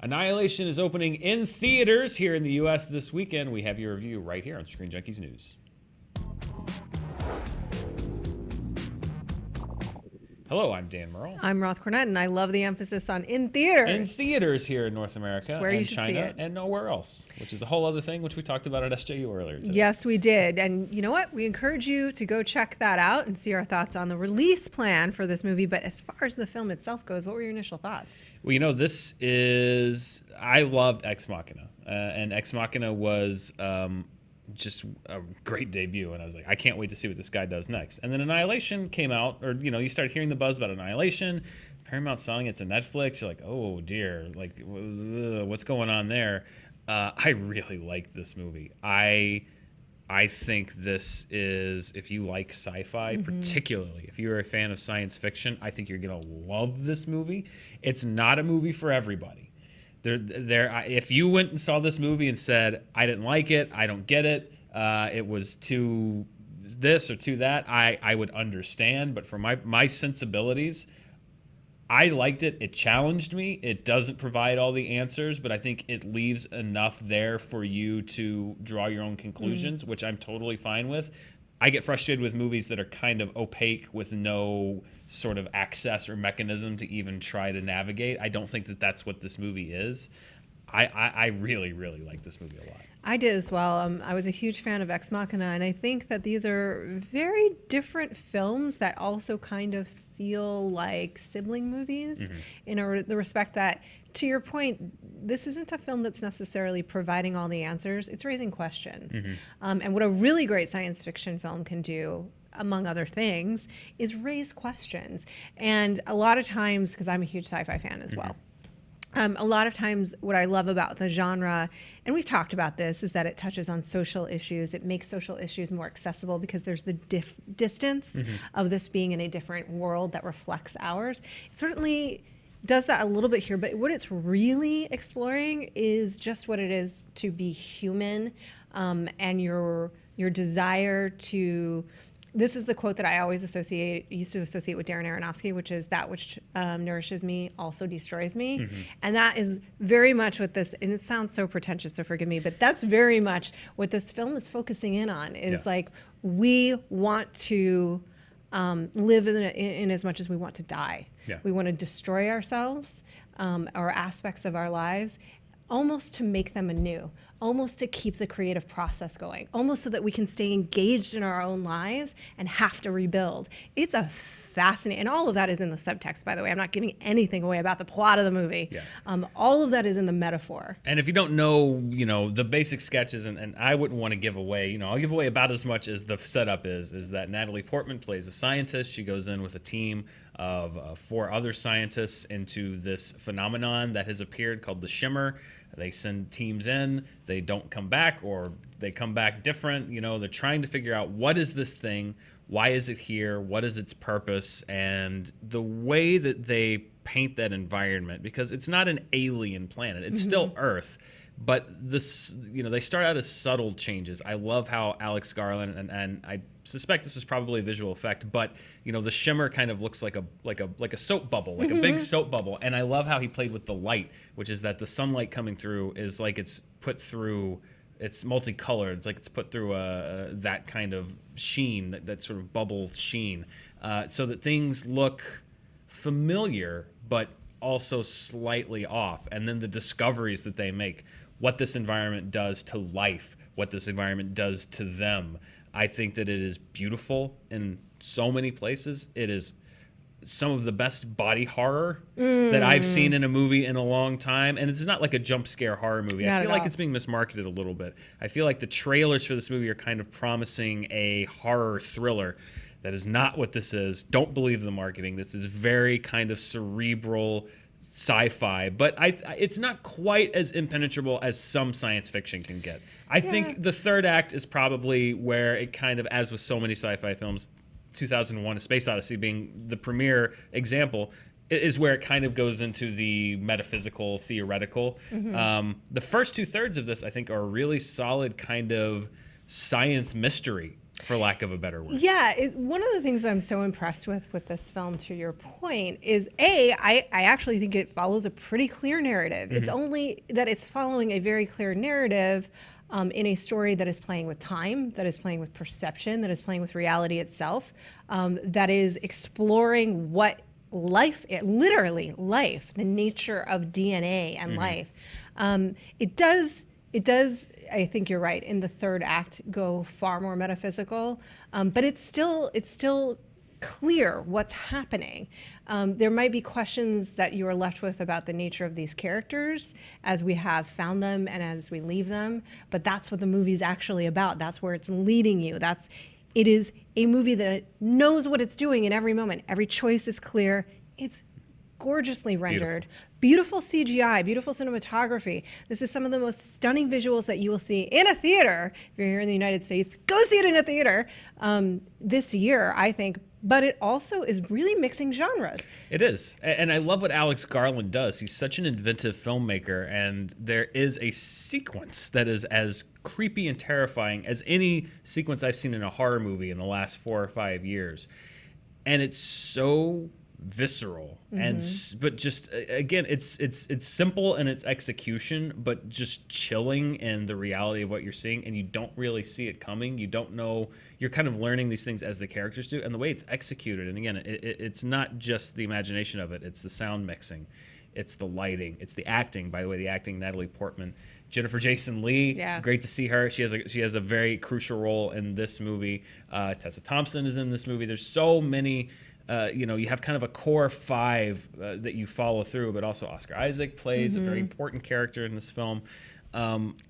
Annihilation is opening in theaters here in the U.S. this weekend. We have your review right here on Screen Junkies News. Hello, I'm Dan Murrell. I'm Roth Cornet, and I love the emphasis on in theaters. In theaters here in North America where you and should China see it. and nowhere else, which is a whole other thing, which we talked about at SJU earlier today. Yes, we did. And you know what? We encourage you to go check that out and see our thoughts on the release plan for this movie. But as far as the film itself goes, what were your initial thoughts? Well, I loved Ex Machina. And Ex Machina was just a great debut, and I was like, I can't wait to see what this guy does next. And then Annihilation came out, or you started hearing the buzz about Annihilation. Paramount selling it to Netflix. You're like, oh dear, like what's going on there? I really like this movie. I think this is, if you like sci-fi, particularly if you're a fan of science fiction, I think you're gonna love this movie. It's not a movie for everybody. If you went and saw this movie and said, I didn't like it, I don't get it, it was too this or too that, I would understand. But for my sensibilities, I liked it. It challenged me. It doesn't provide all the answers, but I think it leaves enough there for you to draw your own conclusions, which I'm totally fine with. I get frustrated with movies that are kind of opaque with no sort of access or mechanism to even try to navigate. I don't think that that's what this movie is. I really, really like this movie a lot. I did as well. I was a huge fan of Ex Machina, and I think that these are very different films that also kind of feel like sibling movies in the respect that, to your point, this isn't a film that's necessarily providing all the answers. It's raising questions. And what a really great science fiction film can do, among other things, is raise questions. And a lot of times, because I'm a huge sci-fi fan as well, a lot of times what I love about the genre, and we've talked about this, is that it touches on social issues. It makes social issues more accessible because there's the distance of this being in a different world that reflects ours. It certainly does that a little bit here, but what it's really exploring is just what it is to be human, and your desire to... This is the quote that I always used to associate with Darren Aronofsky, which is, that which nourishes me also destroys me. And that is very much what this, and it sounds so pretentious, so forgive me, but that's very much what this film is focusing in on, is like, we want to live in as much as we want to die. We want to destroy ourselves, or aspects of our lives, almost to make them anew, almost to keep the creative process going, almost so that we can stay engaged in our own lives and have to rebuild. It's a fascinating, and all of that is in the subtext, by the way. I'm not giving anything away about the plot of the movie. All of that is in the metaphor. And if you don't know, the basic sketches, and I wouldn't want to give away, I'll give away about as much as the setup is that Natalie Portman plays a scientist. She goes in with a team of 4 other scientists into this phenomenon that has appeared called the Shimmer. They send teams in, they don't come back, or they come back different. They're trying to figure out, what is this thing? Why is it here? What is its purpose? And the way that they paint that environment, because it's not an alien planet, it's still Earth, but this, they start out as subtle changes. I love how Alex Garland, and I suspect this is probably a visual effect, but the Shimmer kind of looks like a soap bubble, like a big soap bubble. And I love how he played with the light, which is that the sunlight coming through is like it's put through, it's multicolored. It's like it's put through that kind of sheen, that sort of bubble sheen, so that things look familiar, but also slightly off. And then the discoveries that they make, what this environment does to life, what this environment does to them. I think that it is beautiful in so many places. It is some of the best body horror that I've seen in a movie in a long time. And it's not like a jump scare horror movie. I feel like it's being mismarketed a little bit. I feel like the trailers for this movie are kind of promising a horror thriller. That is not what this is. Don't believe the marketing. This is very kind of cerebral sci-fi, but it's not quite as impenetrable as some science fiction can get. I think the third act is probably where it kind of, as with so many sci-fi films, 2001: A Space Odyssey being the premier example, is where it kind of goes into the metaphysical, theoretical. The first 2/3 of this, I think, are a really solid kind of science mystery. for lack of a better word. Yeah, one of the things that I'm so impressed with this film, to your point, is I actually think it follows a pretty clear narrative. It's only that it's following a very clear narrative in a story that is playing with time, that is playing with perception, that is playing with reality itself, that is exploring what life, literally life, the nature of DNA and life. It does, I think you're right, in the third act go far more metaphysical, but it's still clear what's happening. There might be questions that you are left with about the nature of these characters as we have found them and as we leave them, but that's what the movie's actually about. That's where it's leading you. It is a movie that knows what it's doing in every moment. Every choice is clear. It's gorgeously rendered. Beautiful CGI, beautiful cinematography. This is some of the most stunning visuals that you will see in a theater. If you're here in the United States, go see it in a theater this year, I think. But it also is really mixing genres. It is. And I love what Alex Garland does. He's such an inventive filmmaker, and there is a sequence that is as creepy and terrifying as any sequence I've seen in a horror movie in the last 4 or 5 years. And it's so visceral, but just again, it's simple in its execution, but just chilling in the reality of what you're seeing, and you don't really see it coming. You don't know. You're kind of learning these things as the characters do, and the way it's executed. And again, it's not just the imagination of it; it's the sound mixing, it's the lighting, it's the acting. By the way, the acting, Natalie Portman, Jennifer Jason Leigh, great to see her. She has a very crucial role in this movie. Tessa Thompson is in this movie. There's so many. You have kind of a core 5 that you follow through, but also Oscar Isaac plays a very important character in this film.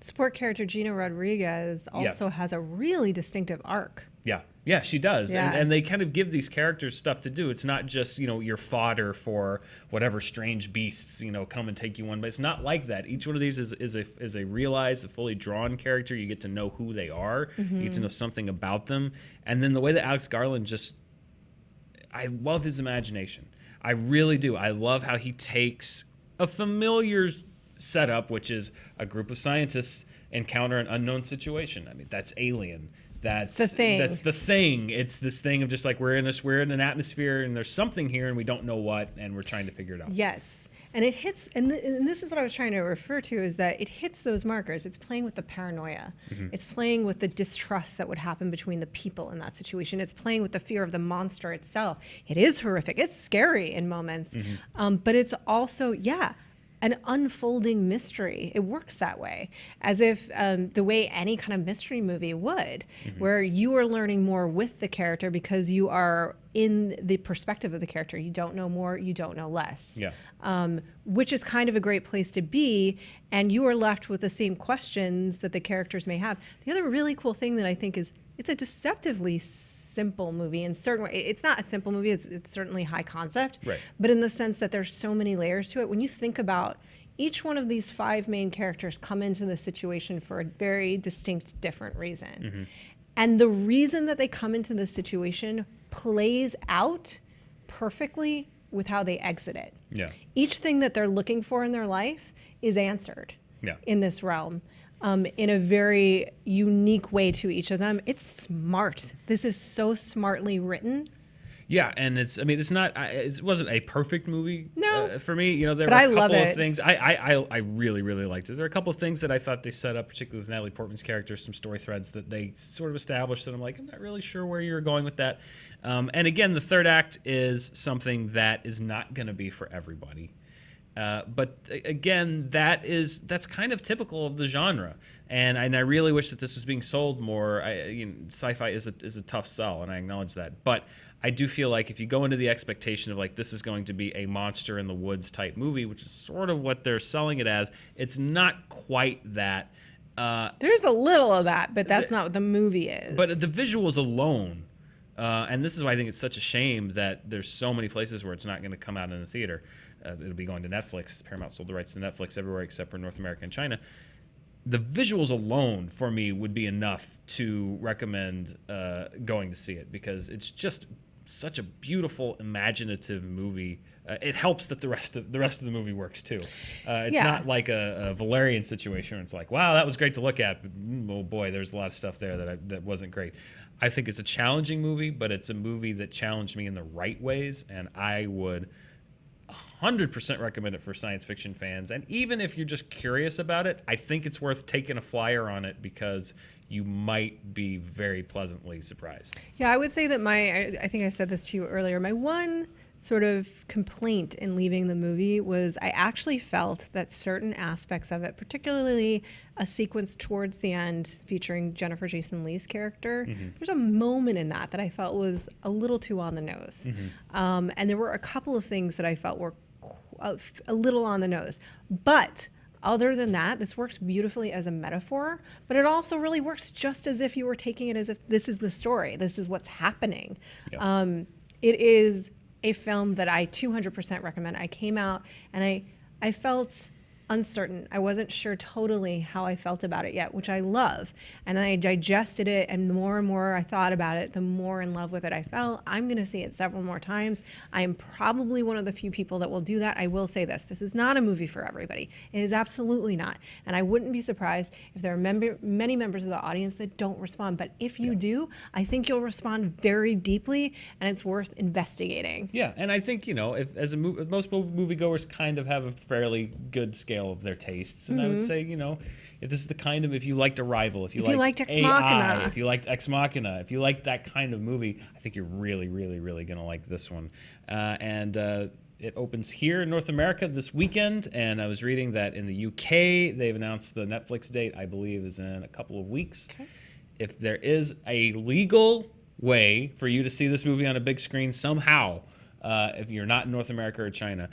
Support character Gina Rodriguez also has a really distinctive arc. Yeah, she does. Yeah. And they kind of give these characters stuff to do. It's not just, your fodder for whatever strange beasts, come and take you one. But it's not like that. Each one of these is a realized, a fully drawn character. You get to know who they are. You get to know something about them. And then the way that Alex Garland I love his imagination. I really do. I love how he takes a familiar setup, which is a group of scientists encounter an unknown situation. I mean, that's Alien. That's the thing. That's the thing. It's this thing of just like we're in an atmosphere and there's something here and we don't know what, and we're trying to figure it out. Yes. And it hits, and this is what I was trying to refer to, is that it hits those markers. It's playing with the paranoia. It's playing with the distrust that would happen between the people in that situation. It's playing with the fear of the monster itself. It is horrific. It's scary in moments. But it's also, an unfolding mystery. It works that way, as if the way any kind of mystery movie would, where you are learning more with the character because you are in the perspective of the character. You don't know more, you don't know less. Which is kind of a great place to be, and you are left with the same questions that the characters may have. The other really cool thing that I think is it's a deceptively simple movie in certain way. It's not a simple movie. It's certainly high concept, but in the sense that there's so many layers to it. When you think about each one of these 5 main characters come into the situation for a very distinct, different reason. And the reason that they come into this situation plays out perfectly with how they exit it. Each thing that they're looking for in their life is answered in this realm. In a very unique way to each of them. It's smart. This is so smartly written. Yeah, and it wasn't a perfect movie for me. There were a couple of things. I really, really liked it. There are a couple of things that I thought they set up, particularly with Natalie Portman's character, some story threads that they sort of established that I'm like, I'm not really sure where you're going with that. And again, the third act is something that is not going to be for everybody. But again, that's kind of typical of the genre, and I really wish that this was being sold more. Sci-fi is a tough sell, and I acknowledge that. But I do feel like if you go into the expectation of like this is going to be a monster in the woods type movie, which is sort of what they're selling it as, it's not quite that. There's a little of that, but that's not what the movie is. But the visuals alone. And this is why I think it's such a shame that there's so many places where it's not going to come out in the theater. It'll be going to Netflix. Paramount sold the rights to Netflix everywhere except for North America and China. The visuals alone for me would be enough to recommend going to see it, because it's just such a beautiful, imaginative movie. It helps that the rest of the movie works too. It's not like a Valerian situation where it's like, wow, that was great to look at, but oh boy, there's a lot of stuff there that wasn't great. I think it's a challenging movie, but it's a movie that challenged me in the right ways, and I would 100% recommend it for science fiction fans. And even if you're just curious about it, I think it's worth taking a flyer on it because you might be very pleasantly surprised. Yeah, I would say that I think I said this to you earlier, my one sort of complaint in leaving the movie was I actually felt that certain aspects of it, particularly a sequence towards the end featuring Jennifer Jason Leigh's character, there's a moment in that I felt was a little too on the nose. And there were a couple of things that I felt were a little on the nose. But other than that, this works beautifully as a metaphor, but it also really works just as if you were taking it as if this is the story, this is what's happening. Yep. It is a film that I 200% recommend. I came out and I felt uncertain. I wasn't sure totally how I felt about it yet, which I love. And then I digested it, and the more I thought about it, the more in love with it I felt. I'm going to see it several more times. I am probably one of the few people that will do that. I will say this is not a movie for everybody. It is absolutely not. And I wouldn't be surprised if there are many members of the audience that don't respond. But if you do, I think you'll respond very deeply, and it's worth investigating. Yeah, and I think, if most moviegoers kind of have a fairly good scale of their tastes, and I would say, if this is the kind of, if you liked Arrival, if you liked Ex Machina, if you liked Ex Machina, if you like that kind of movie, I think you're really, really, really gonna like this one. And it opens here in North America this weekend, and I was reading that in the UK they've announced the Netflix date, I believe, is in a couple of weeks. Okay. If there is a legal way for you to see this movie on a big screen somehow, if you're not in North America or China,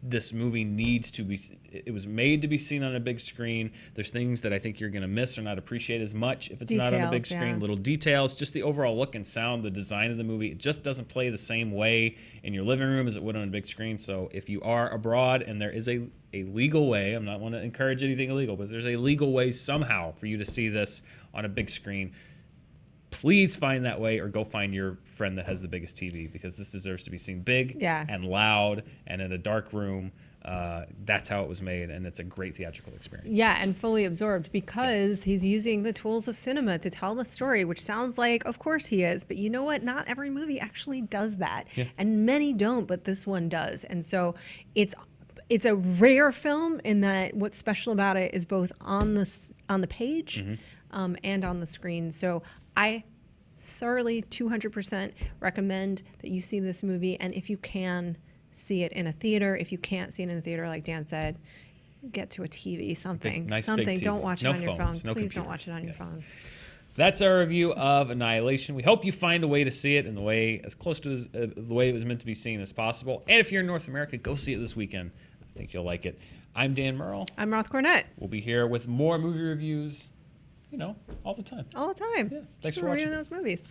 this movie needs to be, it was made to be seen on a big screen. There's things that I think you're going to miss or not appreciate as much if it's not on a big screen. Yeah. Little details, just the overall look and sound, the design of the movie, it just doesn't play the same way in your living room as it would on a big screen. So if you are abroad and there is a legal way, I'm not want to encourage anything illegal, but there's a legal way somehow for you to see this on a big screen, please find that way, or go find your friend that has the biggest TV, because this deserves to be seen big and loud and in a dark room. That's how it was made, and it's a great theatrical experience. Yeah, and fully absorbed, because he's using the tools of cinema to tell the story, which sounds like, of course he is, but you know what? Not every movie actually does that, and many don't, but this one does. And so it's a rare film in that what's special about it is both on the page and on the screen. So I thoroughly 200% recommend that you see this movie, and if you can, see it in a theater. If you can't see it in a theater, like Dan said, get to a TV, something. Nice something. Big TV. Don't watch it on your phone. Please don't computer. watch it on your phone. That's our review of Annihilation. We hope you find a way to see it in the way as close to the way it was meant to be seen as possible. And if you're in North America, go see it this weekend. I think you'll like it. I'm Dan Murrell. I'm Roth Cornet. We'll be here with more movie reviews, all the time. All the time. Yeah. Thanks Just for watching those movies.